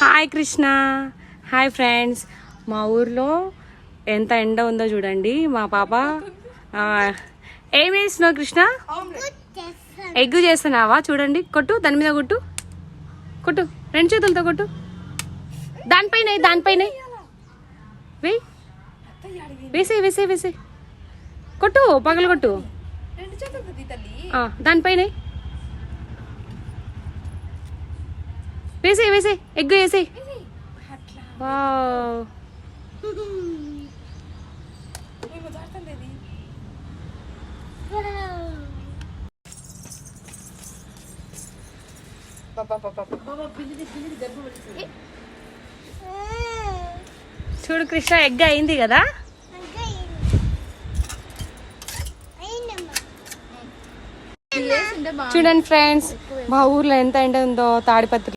Hi Krishna, hi friends. మా ఊర్లో ఎంత ఎండ ఉందో చూడండి. మా పాప ఏం వేస్తున్నావు కృష్ణ? ఎగ్ చేస్తున్నావా? చూడండి, కొట్టు, దాని మీద కొట్టు, కొట్టు, రెండు చేతులతో కొట్టు. దానిపైన దానిపైన వేయి, వేసే వేసే వేసే, కొట్టు, పగలు కొట్టు, దానిపైన వేసే వేసే, ఎగ్గు వేసే. చూడు కృష్ణ, ఎగ్ అయింది కదా. చూడండి ఫ్రెండ్స్, మా ఊర్లో ఎంత ఎండ ఉందో. తాడిపత్రి